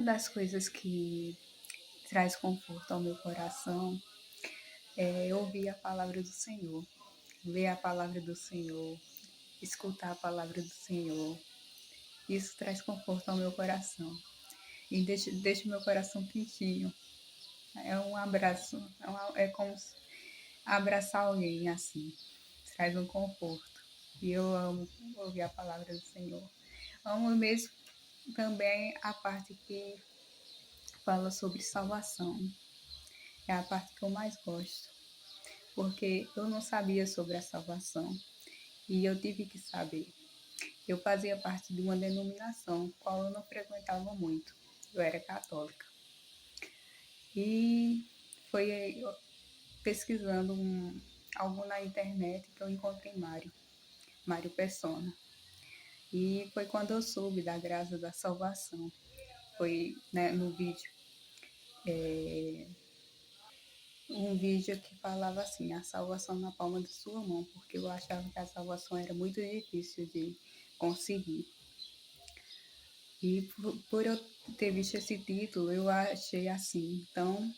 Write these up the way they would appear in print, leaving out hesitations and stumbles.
Uma das coisas que traz conforto ao meu coração é ouvir a palavra do Senhor, ler a palavra do Senhor, escutar a palavra do Senhor. Isso traz conforto ao meu coração e deixa o meu coração quentinho. É um abraço, é como abraçar alguém assim, traz um conforto. E eu amo ouvir a palavra do Senhor. Amo mesmo também a parte que fala sobre salvação. É a parte que eu mais gosto, porque eu não sabia sobre a salvação e eu tive que saber. Eu fazia parte de uma denominação, qual eu não frequentava muito. Eu era católica. E foi pesquisando algo na internet que eu encontrei Mário Persona. E foi quando eu soube da graça da salvação. Foi, né, no vídeo. Um vídeo que falava assim, a salvação na palma de sua mão, porque eu achava que a salvação era muito difícil de conseguir. E por eu ter visto esse título, eu achei assim, então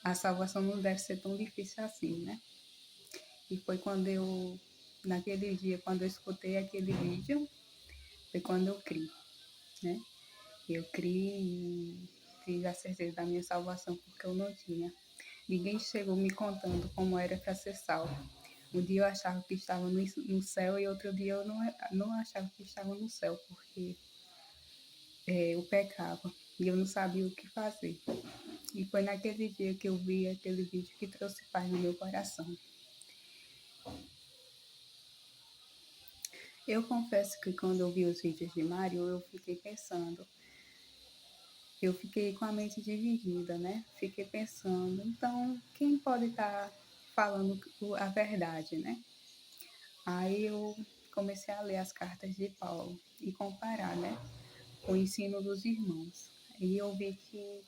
a salvação não deve ser tão difícil assim, né? E foi naquele dia, quando eu escutei aquele vídeo, foi quando eu criei, né? Eu criei e tive a certeza da minha salvação, porque eu não tinha. Ninguém chegou me contando como era para ser salvo. Um dia eu achava que estava no céu e outro dia eu não achava que estava no céu, porque eu pecava e eu não sabia o que fazer. E foi naquele dia que eu vi aquele vídeo que trouxe paz no meu coração. Eu confesso que quando eu vi os vídeos de Mário, eu fiquei pensando, eu fiquei com a mente dividida, né? Fiquei pensando, então, quem pode estar falando a verdade, né? Aí eu comecei a ler as cartas de Paulo e comparar, né? O ensino dos irmãos. E eu vi que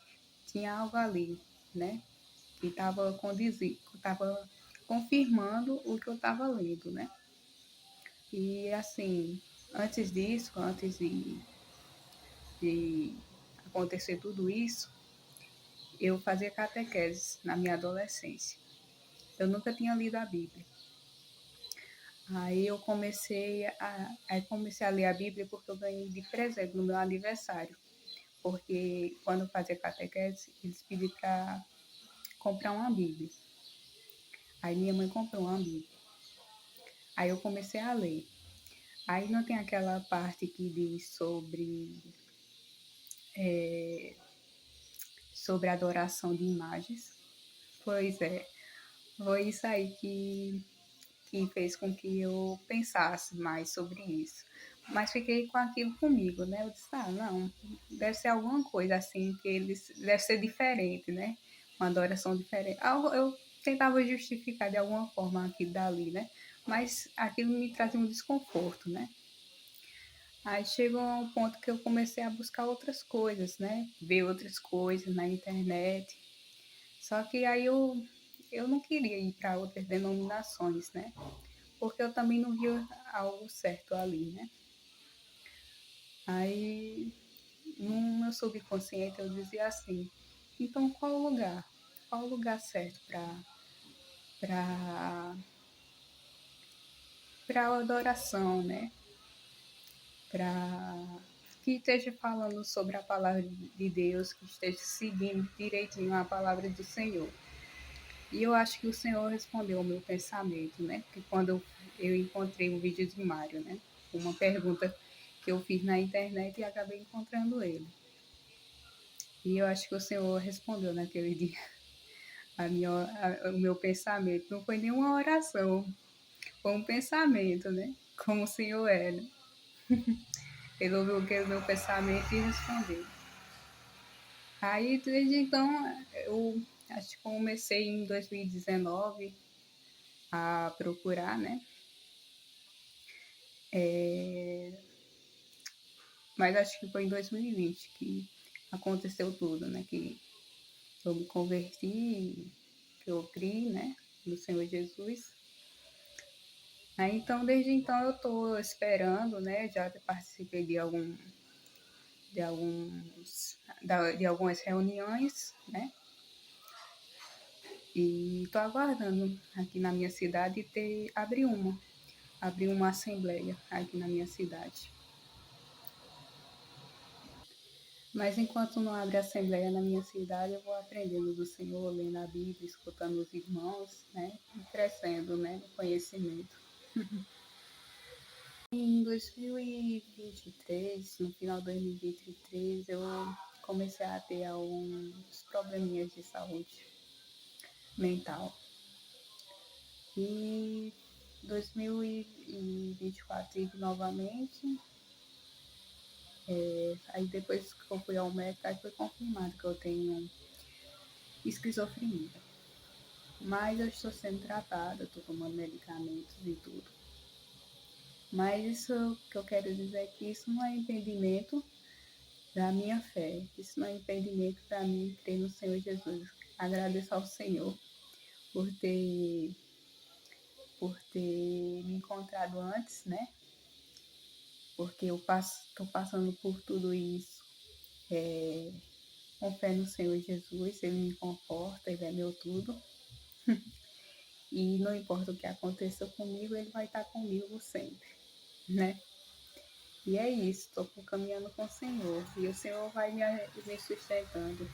tinha algo ali, né? Que estava confirmando o que eu estava lendo, né? E assim, antes de acontecer tudo isso, eu fazia catequese na minha adolescência. Eu nunca tinha lido a Bíblia. Aí comecei a ler a Bíblia porque eu ganhei de presente no meu aniversário. Porque quando eu fazia catequese, eles pediam para comprar uma Bíblia. Aí minha mãe comprou uma Bíblia. Aí eu comecei a ler. Aí não tem aquela parte que diz sobre adoração de imagens. Pois é, foi isso aí que fez com que eu pensasse mais sobre isso. Mas fiquei com aquilo comigo, né? Eu disse, não, deve ser alguma coisa assim, que eles deve ser diferente, né? Uma adoração diferente. Eu tentava justificar de alguma forma aquilo dali, né? Mas aquilo me trazia um desconforto, né? Aí chegou a um ponto que eu comecei a buscar outras coisas, né? Ver outras coisas na internet. Só que aí eu não queria ir para outras denominações, né? Porque eu também não via algo certo ali, né? Aí, no meu subconsciente, eu dizia assim, então qual o lugar? Qual o lugar certo para para adoração, né? Para que esteja falando sobre a palavra de Deus, que esteja seguindo direitinho a palavra do Senhor. E eu acho que o Senhor respondeu ao meu pensamento, né? Que quando eu encontrei o vídeo de Mário, né? Uma pergunta que eu fiz na internet e acabei encontrando ele. E eu acho que o Senhor respondeu naquele dia o meu pensamento. Não foi nenhuma oração, foi um pensamento, né? Como o Senhor é, né? Ele ouviu o meu pensamento e respondeu. Aí, desde então, eu acho que comecei em 2019 a procurar, né? Mas acho que foi em 2020 que aconteceu tudo, né? Que eu me converti, que eu criei, né? No Senhor Jesus. Aí, então, desde então eu estou esperando, né? Já participei de algumas reuniões, né? E estou aguardando aqui na minha cidade abrir uma assembleia aqui na minha cidade. Mas enquanto não abre assembleia na minha cidade, eu vou aprendendo do Senhor, lendo a Bíblia, escutando os irmãos, né? E crescendo, né? No conhecimento. Em 2023, no final de 2023, eu comecei a ter alguns probleminhas de saúde mental. E 2024 tive novamente. Aí depois que eu fui ao médico, aí foi confirmado que eu tenho esquizofrenia. Mas eu estou sendo tratada, estou tomando medicamentos e tudo. Mas isso que eu quero dizer é que isso não é impedimento da minha fé. Isso não é impedimento para mim crer no Senhor Jesus. Agradeço ao Senhor por ter me encontrado antes, né? Porque eu estou passando por tudo isso com fé no Senhor Jesus. Ele me conforta, Ele é meu tudo. E não importa o que aconteça comigo, Ele vai estar comigo sempre, né? E é isso, estou caminhando com o Senhor. E o Senhor vai me sustentando.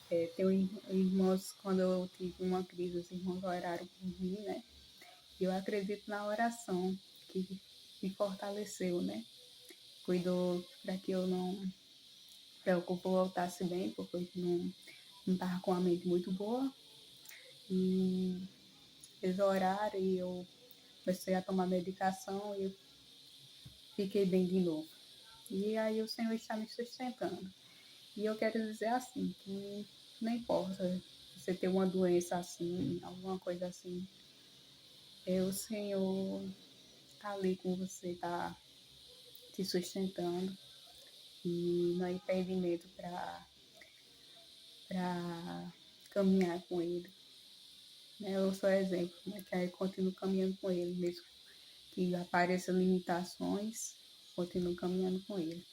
Tem irmãos, quando eu tive uma crise, os irmãos oraram por mim, né? E eu acredito na oração que me fortaleceu, né? Cuidou para que eu não, para eu voltasse bem, porque eu não estava com a mente muito boa. E eles oraram e eu comecei a tomar medicação e eu fiquei bem de novo. E aí o Senhor está me sustentando. E eu quero dizer assim, que não importa você ter uma doença assim, alguma coisa assim, o Senhor está ali com você, está te sustentando e não é impedimento para caminhar com Ele. Né? Eu sou exemplo, né? Que aí continuo caminhando com Ele, mesmo que apareçam limitações, continuo caminhando com Ele.